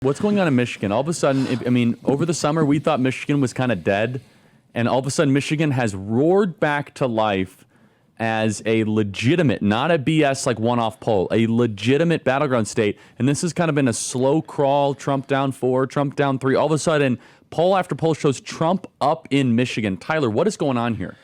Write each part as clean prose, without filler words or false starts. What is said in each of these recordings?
What's going on in Michigan? All of a sudden, over the summer, we thought Michigan was kind of dead. And all of a sudden, Michigan has roared back to life as a legitimate, not a BS like one-off poll, a legitimate battleground state. And this has kind of been a slow crawl, Trump down 4, Trump down 3. All of a sudden, poll after poll shows Trump up in Michigan. Tyler, what is going on here?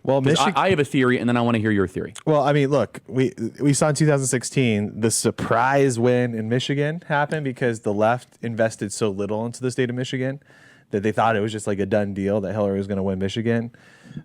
Well, I have a theory, and then I want to hear your theory. Well, I mean, look, we saw in 2016 the surprise win in Michigan happen because the left invested so little into the state of Michigan that they thought it was just like a done deal that Hillary was going to win Michigan.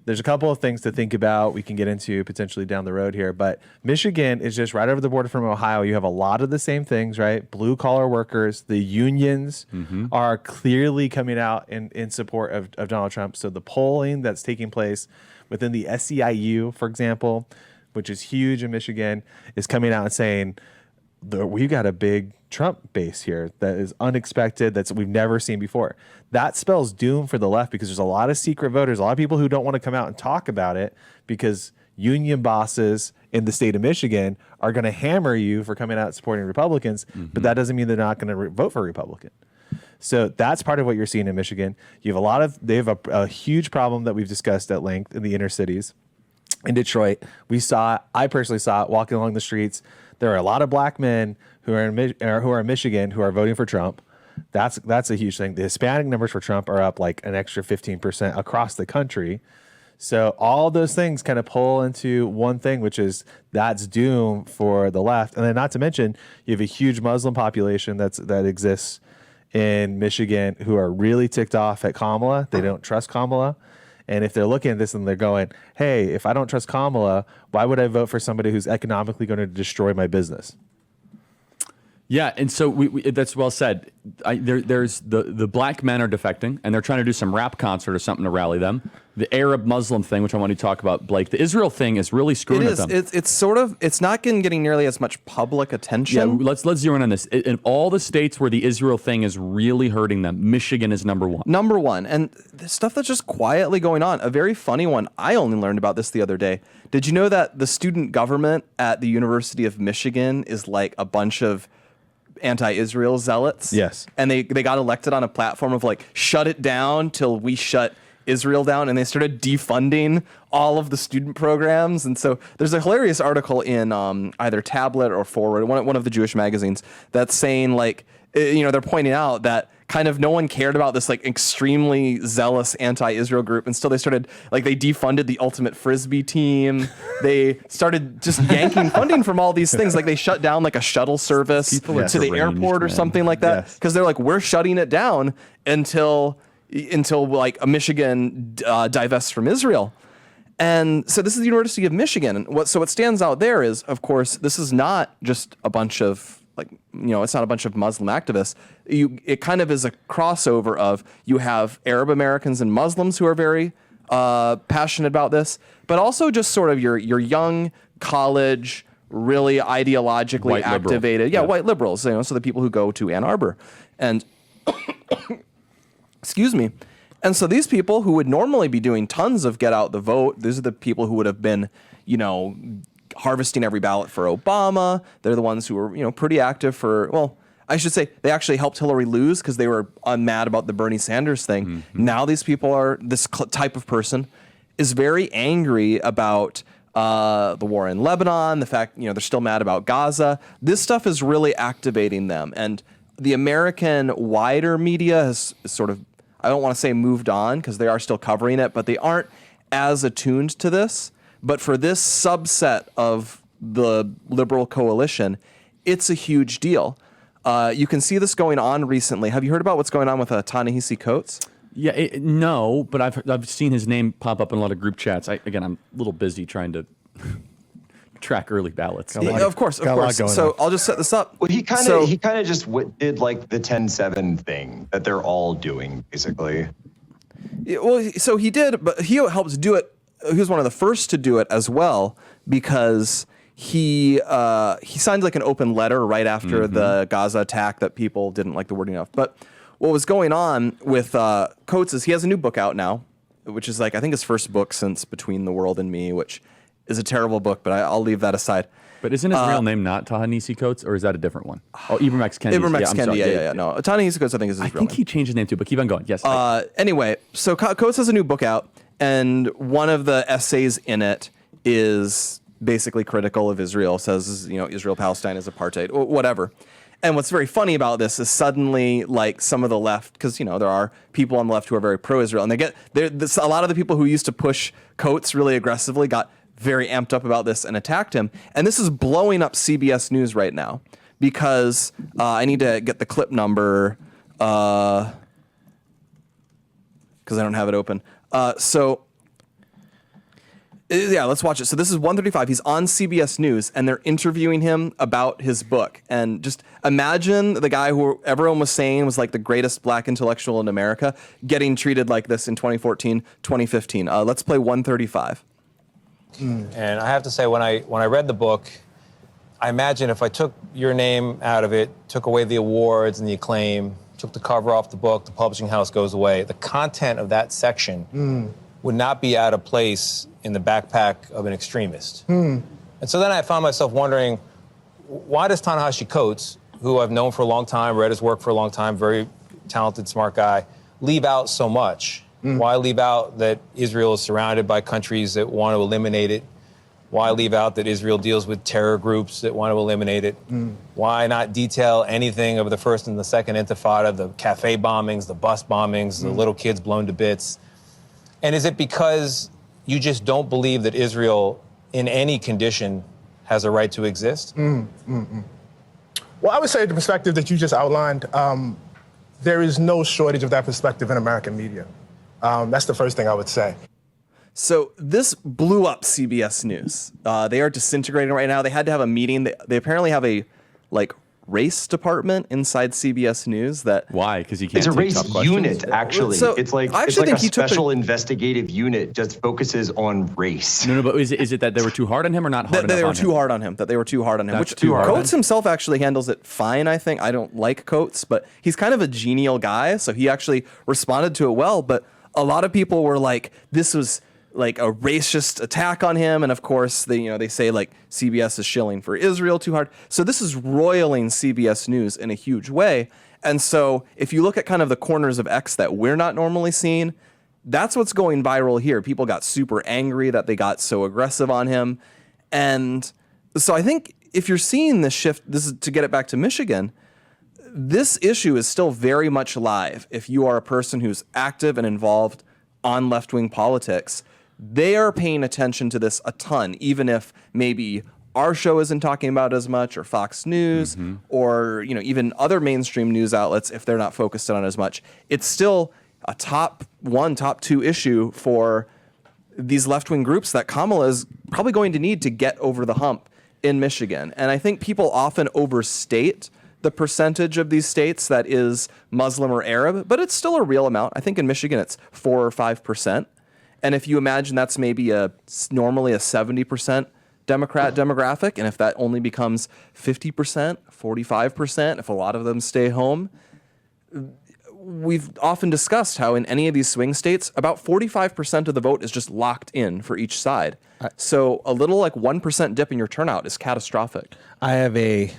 There's a couple of things to think about we can get into potentially down the road here, but Michigan is just right over the border from Ohio. You have a lot of the same things, right? Blue-collar workers, the unions are clearly coming out in support of Donald Trump. So the polling that's taking place within the SEIU, for example, which is huge in Michigan, is coming out and saying, we've got a big Trump base here that is unexpected, that we've never seen before. That spells doom for the left because there's a lot of secret voters, a lot of people who don't want to come out and talk about it because union bosses in the state of Michigan are going to hammer you for coming out and supporting Republicans, but that doesn't mean they're not going to vote for a Republican. So that's part of what you're seeing in Michigan. You have they have a huge problem that we've discussed at length in the inner cities. In Detroit, I personally saw it walking along the streets. There are a lot of black men who are in Michigan who are voting for Trump. That's a huge thing. The Hispanic numbers for Trump are up like an extra 15% across the country. So all those things kind of pull into one thing, which is that's doom for the left. And then not to mention, you have a huge Muslim population that exists in Michigan who are really ticked off at Kamala. They don't trust Kamala. And if they're looking at this and they're going, hey, if I don't trust Kamala, why would I vote for somebody who's economically going to destroy my business? Yeah, and so that's well said. There's the black men are defecting, and they're trying to do some rap concert or something to rally them. The Arab Muslim thing, which I want to talk about, Blake. The Israel thing is really screwing with them. It's not getting nearly as much public attention. Yeah, let's zero in on this. In all the states where the Israel thing is really hurting them, Michigan is number one. Number one, and the stuff that's just quietly going on. A very funny one. I only learned about this the other day. Did you know that the student government at the University of Michigan is like a bunch of anti-Israel zealots? Yes. And they got elected on a platform of like, shut it down till we shut Israel down, and they started defunding all of the student programs. And so there's a hilarious article in either Tablet or Forward, one of the Jewish magazines, that's saying like, they're pointing out that kind of no one cared about this like extremely zealous anti-Israel group until they started like they defunded the ultimate frisbee team. They started just yanking funding from all these things. Like they shut down like a shuttle service to the airport or something like that because they're like, we're shutting it down until like a Michigan divests from Israel. And so this is the University of Michigan. And what stands out there is, of course, this is not just a bunch of it's not a bunch of Muslim activists. It kind of is a crossover of you have Arab Americans and Muslims who are very passionate about this, but also just sort of your young college, really ideologically white activated, white liberals. So the people who go to Ann Arbor, and excuse me. And so these people who would normally be doing tons of get out the vote, these are the people who would have been, harvesting every ballot for Obama. They're the ones who were, pretty active for, I should say they actually helped Hillary lose because they were mad about the Bernie Sanders thing. Mm-hmm. Now these people this type of person is very angry about the war in Lebanon, the fact, they're still mad about Gaza. This stuff is really activating them. And the American wider media has sort of, I don't want to say moved on because they are still covering it, but they aren't as attuned to this. But for this subset of the liberal coalition, it's a huge deal. You can see this going on recently. Have you heard about what's going on with Ta-Nehisi Coates? Yeah, no, but I've seen his name pop up in a lot of group chats. I'm a little busy trying to track early ballots. Yeah, of course. So I'll just set this up. Well, he kind of just did like the 10-7 thing that they're all doing, basically. Yeah, well, so he did, but he helps do it. He was one of the first to do it as well because he signed like an open letter right after the Gaza attack that people didn't like the wording of. But what was going on with Coates is he has a new book out now, which is like I think his first book since Between the World and Me, which is a terrible book, but I'll leave that aside. But isn't his real name not Ta-Nehisi Coates, or is that a different one? Oh, Ibram X. Kendi. Ibram X. I'm Kendi, sorry. yeah. No, Ta-Nehisi Coates, I think, is his I real think name. he changed his name too, but keep on going. Yes. Anyway, so Coates has a new book out, and one of the essays in it is basically critical of Israel, says, Israel-Palestine is apartheid, or whatever. And what's very funny about this is suddenly, like, some of the left, because, there are people on the left who are very pro-Israel, and a lot of the people who used to push Coates really aggressively got very amped up about this and attacked him. And this is blowing up CBS News right now, because I need to get the clip number, because I don't have it open. Yeah, let's watch it. So this is 135. He's on CBS News, and they're interviewing him about his book. And just imagine the guy who everyone was saying was like the greatest black intellectual in America getting treated like this in 2014, 2015. Let's play 135. And I have to say, when I read the book, I imagine if I took your name out of it, took away the awards and the acclaim, took the cover off the book, the publishing house goes away, the content of that section would not be out of place in the backpack of an extremist. And so then I found myself wondering, why does Ta-Nehisi Coates, who I've known for a long time, read his work for a long time, very talented, smart guy, leave out so much? Why leave out that Israel is surrounded by countries that want to eliminate it? Why leave out that Israel deals with terror groups that want to eliminate it? Why not detail anything of the first and the second intifada, the cafe bombings, the bus bombings, the little kids blown to bits? And is it because you just don't believe that Israel, in any condition, has a right to exist? Well, I would say the perspective that you just outlined, there is no shortage of that perspective in American media. That's the first thing I would say. So this blew up CBS News. They are disintegrating right now. They had to have a meeting. They apparently have a race department inside CBS News. Why? Because you can't. It's a take race tough questions? unit, actually. So, it's like I it's actually like think a he took special investigative unit just focuses on race. No, but is it that they were too hard on him or not hard That they enough were on too him? hard on him. That they were too hard on him. That's Which too hard on Coates him. himself actually handles it fine, I think. I don't like Coates, but he's kind of a genial guy, so he actually responded to it well. But a lot of people were like, this was like a racist attack on him, and of course they say like CBS is shilling for Israel too hard. So this is roiling CBS News in a huge way. And so if you look at kind of the corners of X that we're not normally seeing, that's what's going viral here. People got super angry that they got so aggressive on him. And so I think if you're seeing this shift, this is to get it back to Michigan, this issue is still very much live. If you are a person who's active and involved on left-wing politics, they are paying attention to this a ton, even if maybe our show isn't talking about it as much, or Fox News, or even other mainstream news outlets, if they're not focused on it as much. It's still a top 1, top 2 issue for these left-wing groups that Kamala is probably going to need to get over the hump in Michigan. And I think people often overstate the percentage of these states that is Muslim or Arab, but it's still a real amount. I think in Michigan it's 4 or 5%. And if you imagine that's maybe normally a 70% Democrat demographic, and if that only becomes 50%, 45%, if a lot of them stay home, we've often discussed how in any of these swing states, about 45% of the vote is just locked in for each side. So a little like 1% dip in your turnout is catastrophic. I have a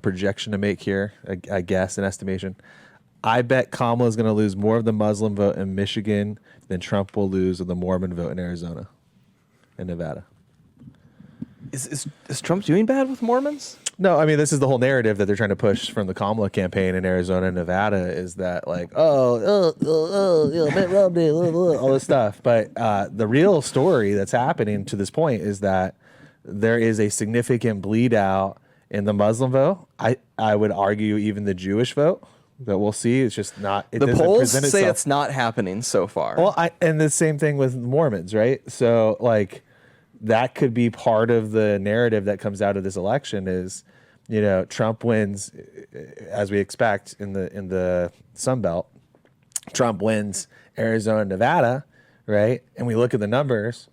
projection to make here, I guess, an estimation. I bet Kamala is going to lose more of the Muslim vote in Michigan than Trump will lose of the Mormon vote in Arizona and Nevada. Is Trump doing bad with Mormons? No, I mean, this is the whole narrative that they're trying to push from the Kamala campaign in Arizona and Nevada is that Mitt Romney, all this stuff. But the real story that's happening to this point is that there is a significant bleed out in the Muslim vote. I would argue even the Jewish vote. That we'll see. It's just not. It The doesn't polls present say itself. it's not happening so far. Well, and the same thing with Mormons, right? So, that could be part of the narrative that comes out of this election is, Trump wins, as we expect in the Sun Belt. Trump wins Arizona, Nevada, right? And we look at the numbers,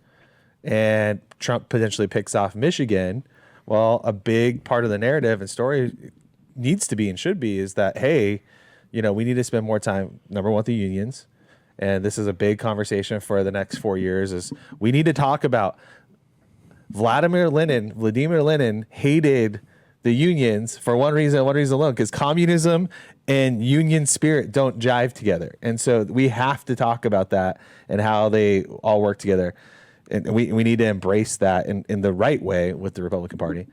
and Trump potentially picks off Michigan. Well, a big part of the narrative and story needs to be and should be is that, hey, we need to spend more time, number one, with the unions. And this is a big conversation for the next 4 years is we need to talk about Vladimir Lenin hated the unions for one reason alone, because communism and union spirit don't jive together. And so we have to talk about that and how they all work together. And we need to embrace that in the right way with the Republican Party.